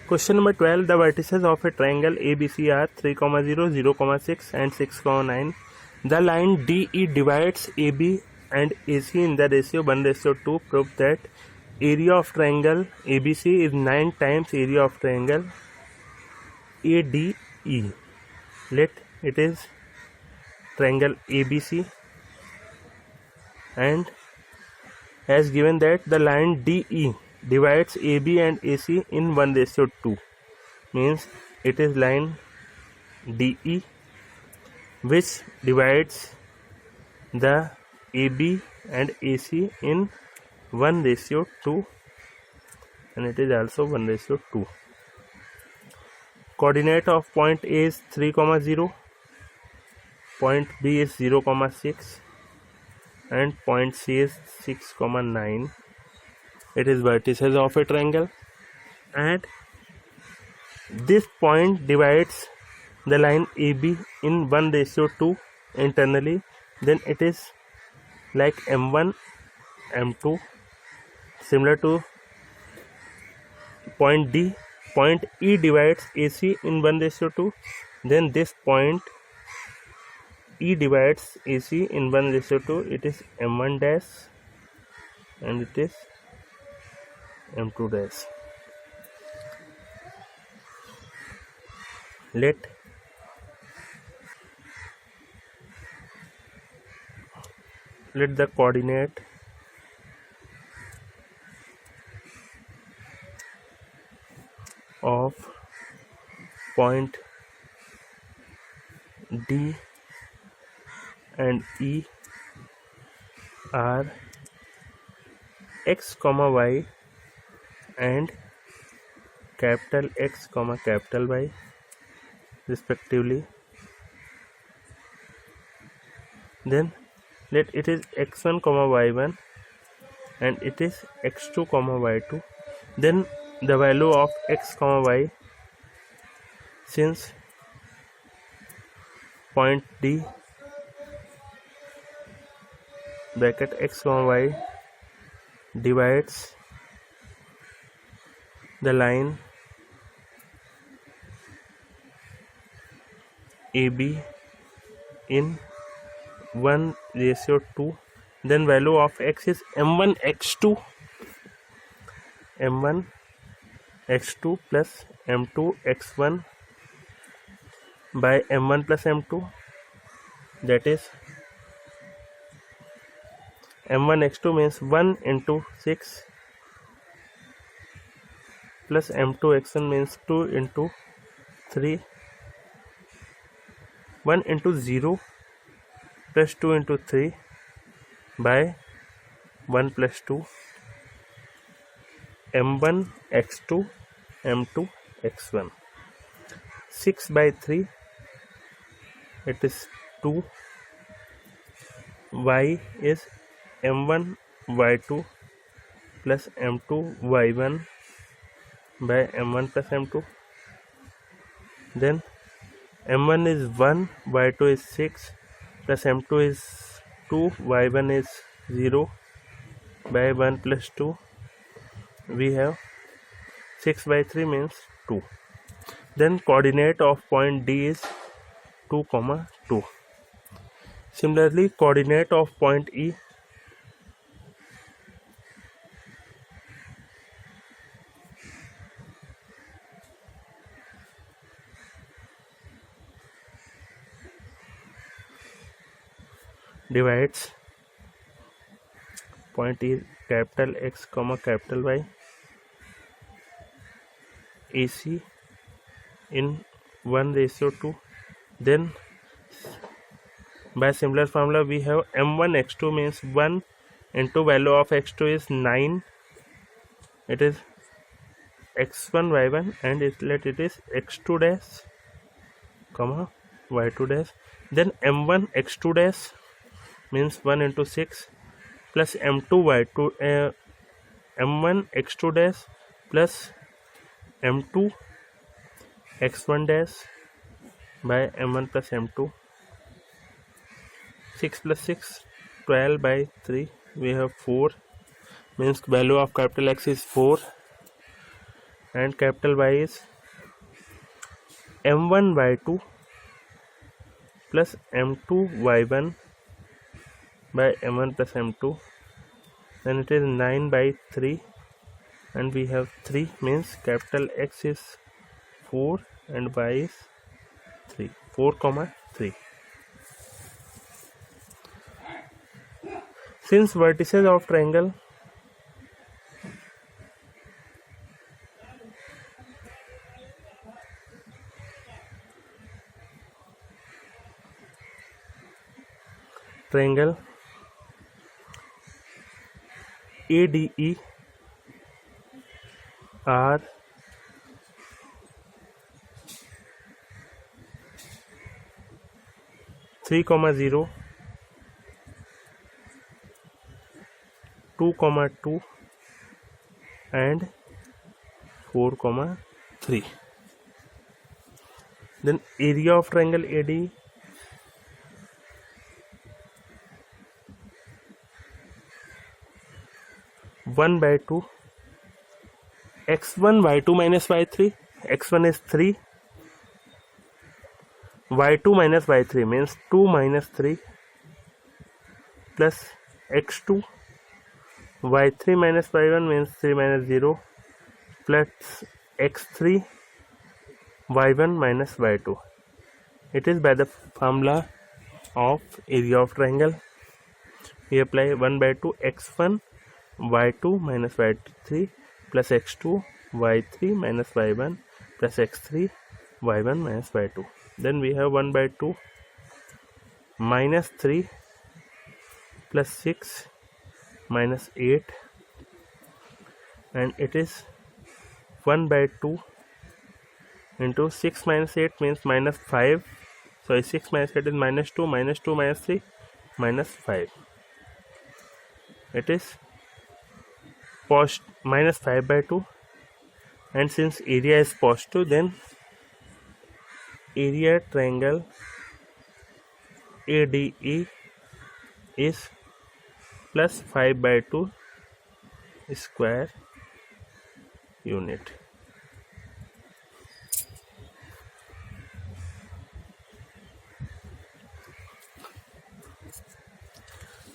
Question number 12. The vertices of a triangle ABC are 3, 0, 0, 6 and 6, 9. The line DE divides AB and AC in the ratio 1:2. Prove that area of triangle ABC is 9 times area of triangle ADE. Let it is triangle ABC, and has given that the line DE divides AB and AC in 1:2. Means it is line DE which divides the AB and AC in 1:2, and it is also 1:2. Coordinate of point A is 3, 0, point B is 0, 6 and point C is 6, 9. It is vertices of a triangle, and this point divides the line AB in 1:2 internally. Then it is like M1, M2, similar to point D. Point E divides AC in 1:2. Then this point E divides AC in 1:2. It is M1 dash and it is M2 dash. Let the coordinate of point D and E are x, y and capital X, capital Y respectively. Then let it is x1, y1 and it is x2, y2. Then the value of x, y, since point D bracket x, y divides the line AB in 1:2. Then value of x is m1 x2 plus m2 x1 by m1 plus m2, that is m1 x2 means 1 into 6 plus m2 x1 means 2 into 3, 1 into 0 plus 2 into 3 by 1 plus 2, m1 x2 m2 x1. 6 by 3, it is 2. Y is m1 y2 plus m2 y1 by m1 plus m2. Then m1 is 1, y2 is 6 plus m2 is 2, y1 is 0 by 1 plus 2. We have 6 by 3 means 2. Then coordinate of point D is 2, 2. Similarly, coordinate of point E divides point E capital X, capital Y AC in 1:2. Then by similar formula we have m1 x2 means 1 into value of x2 is 9. It is x1 y1 and let it is x2 dash, y2 dash. Then m1 x2 dash means 1 into 6 plus m2 y2 m1 x2 dash plus m2 x1 dash by m1 plus m2. 6 plus 6, 12 by 3. We have 4, means value of capital X is 4 and capital Y is M1 Y2 plus M2 Y1 by M1 plus M2, then it is 9 by 3, and we have 3, means capital X is 4 and Y is 3, 4 comma 3. Since vertices of triangle ADE are (3, 0, 2, 2 and 4, 3. Then area of triangle ADE (1 by 2) x1 y2 minus y3, x1 is 3, y2 minus y3 means 2 minus 3 plus x2 y3 minus y1 means 3 minus 0 plus x3 y1 minus y2. It is by the formula of area of triangle. We apply 1 by 2 x1 y2 minus y3 plus x2 y3 minus y1 plus x3 y1 minus y2. Then we have 1 by 2 minus 3 plus 6 minus 8, and it is 1 by 2 into 6 minus 8 means minus 5. So 6 minus 8 is minus 2 minus 2 minus 3 minus 5. It is minus 5 by 2, and since area is positive, then area triangle ADE is plus 5 by 2 square unit.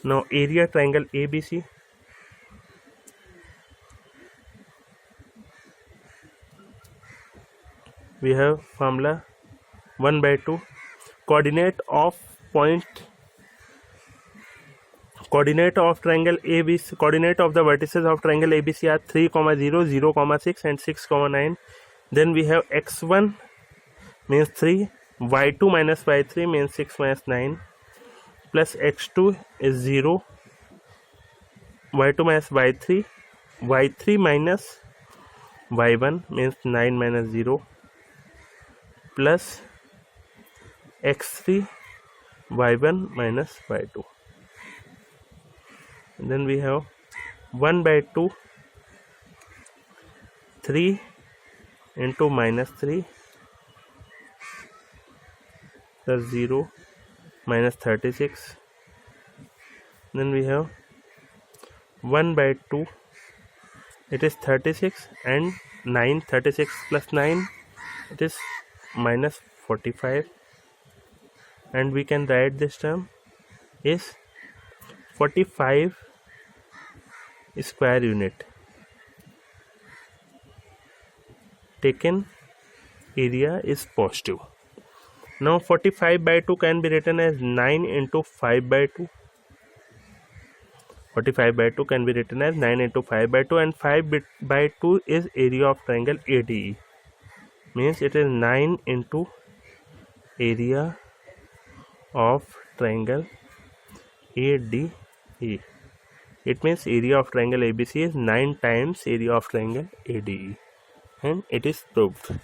Now area triangle ABC, we have formula 1 by 2 coordinate of triangle ABC, coordinate of the vertices of triangle ABC are 3, 0, 0, 6 and 6, 9. Then we have x1 means 3, y2 minus y3 means 6 minus 9 plus x2 is 0, y2 minus y3, y3 minus y1 means 9 minus 0 plus x3 y1 minus y2. And then we have 1 by 2 3 into minus 3 plus 0 minus 36. Then we have 1 by 2, it is 36, and 9, 36 plus 9, it is minus 45, and we can write this term is 45 square unit. Taken area is positive. Now 45 by 2 can be written as 9 into 5 by 2. 45 by 2 can be written as 9 into 5 by 2, and 5 by 2 is area of triangle ADE. Means it is 9 into area of triangle ADE. It means area of triangle ABC is 9 times area of triangle ADE, and it is proved.